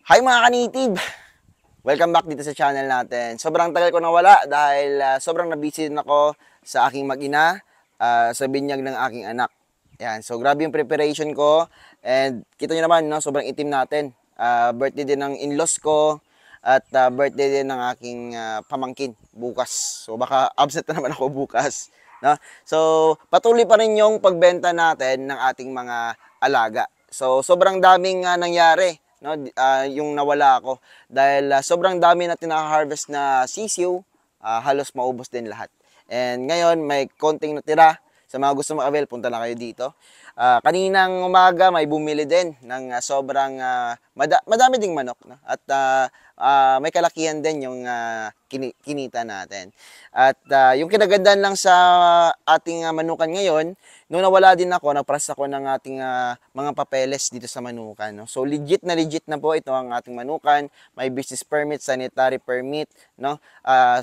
Hi mga ka-native! Welcome back dito sa channel natin. Sobrang tagal ko nawala dahil sobrang na-busy din ako sa aking mag-ina, sa binyag ng aking anak. Yan. So grabe yung preparation ko and kita nyo naman, no, sobrang itim natin. Birthday din ng in-laws ko at birthday din ng aking pamangkin bukas. So baka absent na naman ako bukas. No? So patuloy pa rin yung pagbenta natin ng ating mga alaga. So sobrang daming nangyari. No, yung nawala ako dahil sobrang dami na tina-harvest na sisiw, halos maubos din lahat. And ngayon may konting natira. Sa mga gusto mag-avail, punta na kayo dito. Kaninang umaga may bumili din ng sobrang madami ding manok, no? At may kalakihan din yung kinita natin. At yung kinagandaan lang sa ating manukan ngayon, nung nawala din ako, nagparas ako ng ating mga papeles dito sa manukan. No? So legit na po ito ang ating manukan. May business permit, sanitary permit. No?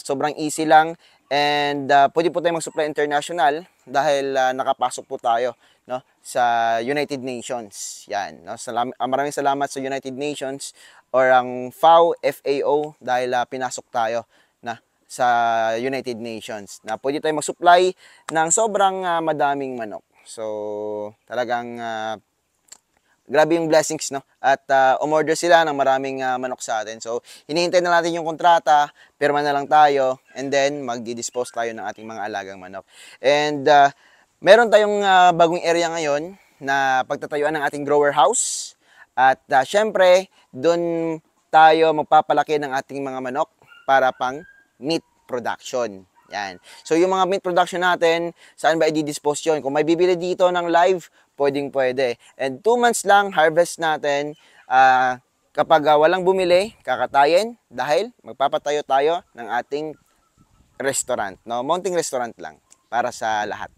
Sobrang easy lang. And pwede po tayo mag-supply international dahil nakapasok po tayo, no, sa United Nations. Yan, no? Maraming salamat sa United Nations or ang FAO dahil pinasok tayo na sa United Nations. Na pwede tayo mag-supply ng sobrang madaming manok. So talagang grabe yung blessings, no? At umorder sila ng maraming manok sa atin. So, hinihintay na natin yung kontrata, pirma na lang tayo, and then mag-dispose tayo ng ating mga alagang manok. And meron tayong bagong area ngayon na pagtatayuan ng ating grower house. At syempre, doon tayo magpapalaki ng ating mga manok para pang meat production. Yan. So, yung mga meat production natin, saan ba i-dispose yun? Kung may bibili dito ng live, pwede. And 2 months lang harvest natin. Kapag walang bumili, kakatayin dahil magpapatayo tayo ng ating restaurant. No? Mounting restaurant lang para sa lahat.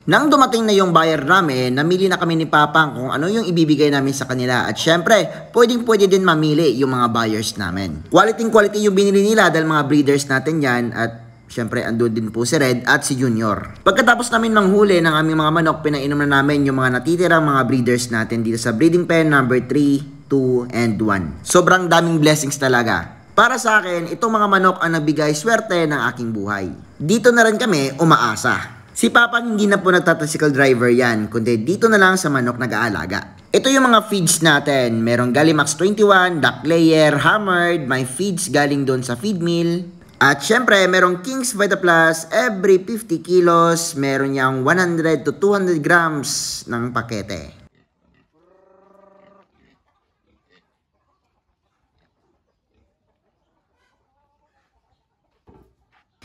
Nang dumating na yung buyer namin, namili na kami ni Papang kung ano yung ibibigay namin sa kanila. At syempre, pwede din mamili yung mga buyers namin. Quality yung binili nila dahil mga breeders natin yan. At syempre, andun din po si Red at si Junior. Pagkatapos namin manghuli ng aming mga manok, pinainom na namin yung mga natitirang mga breeders natin dito sa breeding pen number 3, 2, and 1. Sobrang daming blessings talaga. Para sa akin, itong mga manok ang nagbigay swerte ng aking buhay. Dito na rin kami umaasa. Si Papang hindi na po nagtatricycle driver yan, kundi dito na lang sa manok nag-aalaga. Ito yung mga feeds natin. Merong Gallimax 21, Duck Layer, Hammered, may feeds galing doon sa feed mill. At syempre, merong King's Vita Plus every 50 kilos, meron niyang 100 to 200 grams ng pakete.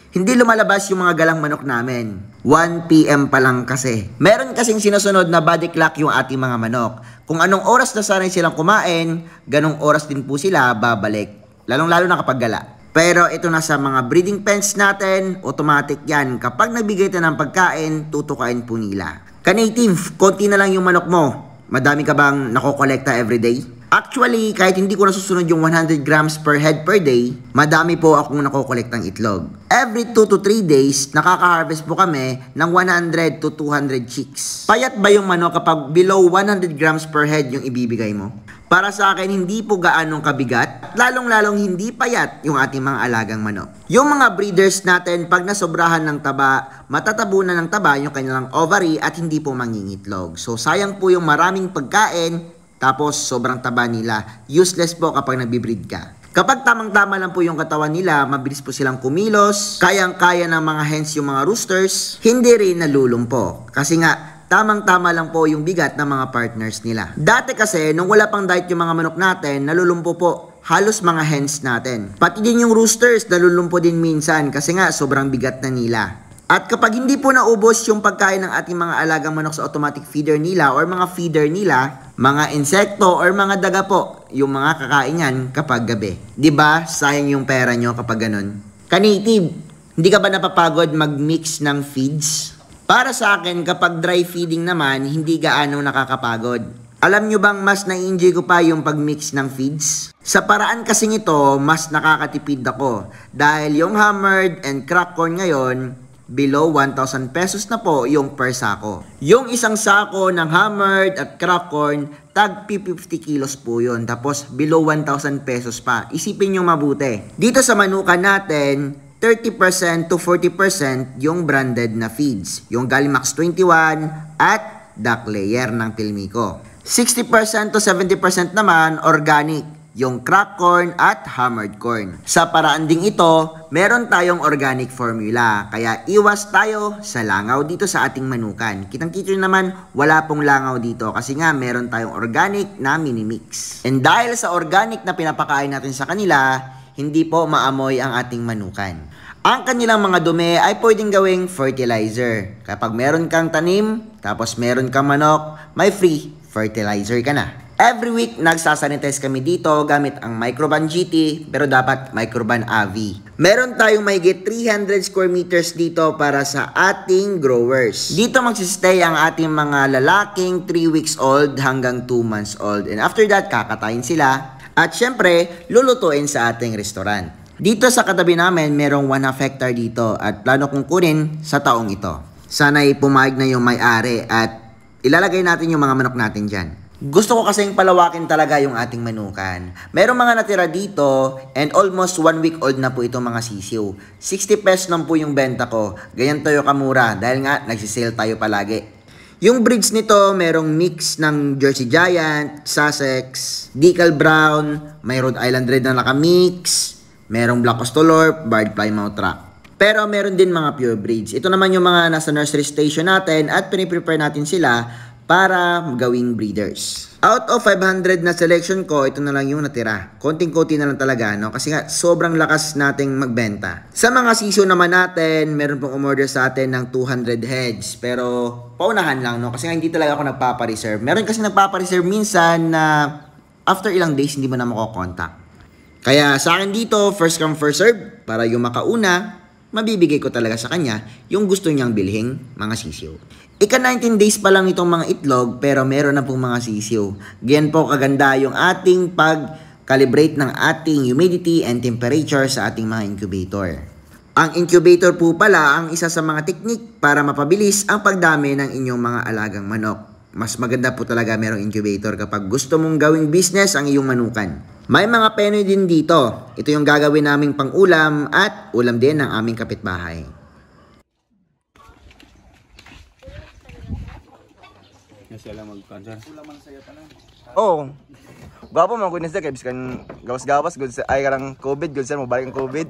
Hindi lumalabas yung mga galang manok namin. 1 PM pa lang kasi. Meron kasing sinusunod na body clock yung ating mga manok. Kung anong oras na sanay silang kumain, ganong oras din po sila babalik. Lalong-lalo na kapag gala. Pero ito na sa mga breeding pens natin, automatic yan. Kapag nagbigay tayo ng pagkain, tutukain po nila. Ka-native, konti na lang yung manok mo. Madami ka bang nakokolekta everyday? Actually, kahit hindi ko nasusunod yung 100 grams per head per day, madami po akong nakokolektang itlog. Every 2 to 3 days, nakaka-harvest po kami ng 100 to 200 chicks. Payat ba yung manok kapag below 100 grams per head yung ibibigay mo? Para sa akin, hindi po gaanong kabigat, lalong-lalong hindi payat yung ating mga alagang manok. Yung mga breeders natin, pag nasobrahan ng taba, matatabunan ng taba yung kanilang ovary at hindi po mangingitlog. So, sayang po yung maraming pagkain, tapos sobrang taba nila. Useless po kapag nagbi-breed ka. Kapag tamang-tama lang po yung katawan nila, mabilis po silang kumilos, kayang-kaya ng mga hens yung mga roosters, hindi rin nalulumpo. Kasi nga, tamang-tama lang po yung bigat ng mga partners nila. Dati kasi, nung wala pang diet yung mga manok natin, nalulumpo po halos mga hens natin. Pati din yung roosters, nalulumpo din minsan kasi nga sobrang bigat na nila. At kapag hindi po naubos yung pagkain ng ating mga alagang manok sa automatic feeder nila or mga feeder nila, mga insekto or mga daga po, yung mga kakain yan kapag gabi. 'Di ba? Sayang yung pera nyo kapag ganun. Ka-native, hindi ka ba napapagod mag-mix ng feeds? Para sa akin, kapag dry feeding naman, hindi gaano nakakapagod. Alam nyo bang mas na-enjoy ko pa yung pag-mix ng feeds? Sa paraan kasing ito, mas nakakatipid ako. Dahil yung hammered and crack corn ngayon, below 1,000 pesos na po yung per sako. Yung isang sako ng hammered at cracked corn, tag 50 kilos po yun. Tapos below 1,000 pesos pa. Isipin nyo mabuti. Dito sa manukan natin, 30% to 40% yung branded na feeds. Yung Gallimax 21 at Duck Layer ng Pilmico. 60% to 70% naman organic. Yung cracked corn at hammered corn. Sa paraan ding ito, meron tayong organic formula. Kaya iwas tayo sa langaw dito sa ating manukan. Kitang-kita naman, wala pong langaw dito kasi nga meron tayong organic na mini-mix. And dahil sa organic na pinapakain natin sa kanila, hindi po maamoy ang ating manukan. Ang kanilang mga dumi ay pwedeng gawing fertilizer. Kapag meron kang tanim, tapos meron kang manok, may free fertilizer ka na. Every week, nagsasanitize kami dito gamit ang Microban GT, pero dapat Microban AV. Meron tayong mahigit 300 square meters dito para sa ating growers. Dito magsistay ang ating mga lalaking 3 weeks old hanggang 2 months old. And after that, kakatayin sila. At syempre, lulutuin sa ating restaurant. Dito sa katabi namin, merong 1/2 hectare dito at plano kong kunin sa taong ito. Sana'y pumayag na yung may-ari at ilalagay natin yung mga manok natin dyan. Gusto ko kasing palawakin talaga yung ating manukan. Merong mga natira dito and almost 1 week old na po itong mga sisiw. 60 pesos lang po yung benta ko. Ganyan tayo kamura dahil nga nagsisale tayo palagi. Yung breeds nito merong mix ng Jersey Giant, Sussex, Decal Brown, may Rhode Island Red na nakamix, merong Black Costolorp, Barred Plymouth Rock. Pero meron din mga pure breeds. Ito naman yung mga nasa nursery station natin at piniprepare natin sila para gawing breeders. Out of 500 na selection ko, ito na lang yung natira. Konting-konti na lang talaga, no? Kasi nga, sobrang lakas nating magbenta. Sa mga sisiw naman natin, meron pong umorder sa atin ng 200 heads. Pero, paunahan lang, no? Kasi nga, hindi talaga ako nagpapareserve. Meron kasi nagpapareserve minsan na after ilang days, hindi mo na makokontak. Kaya sa akin dito, first come, first serve. Para yung makauna, mabibigay ko talaga sa kanya yung gusto niyang bilhin, mga sisiw. Ika 19 days pa lang itong mga itlog pero meron na pong mga sisiw. Ganyan po kaganda yung ating pag-calibrate ng ating humidity and temperature sa ating mga incubator. Ang incubator po pala ang isa sa mga teknik para mapabilis ang pagdami ng inyong mga alagang manok. Mas maganda po talaga merong incubator kapag gusto mong gawing business ang iyong manukan. May mga penoy din dito. Ito yung gagawin naming pang-ulam at ulam din ng aming kapitbahay. Sila mag-cancer. Oo. Gwapo mga goodness na kaya biskan gawas-gawas. Ay karang COVID. Good sir, mabalik ang COVID.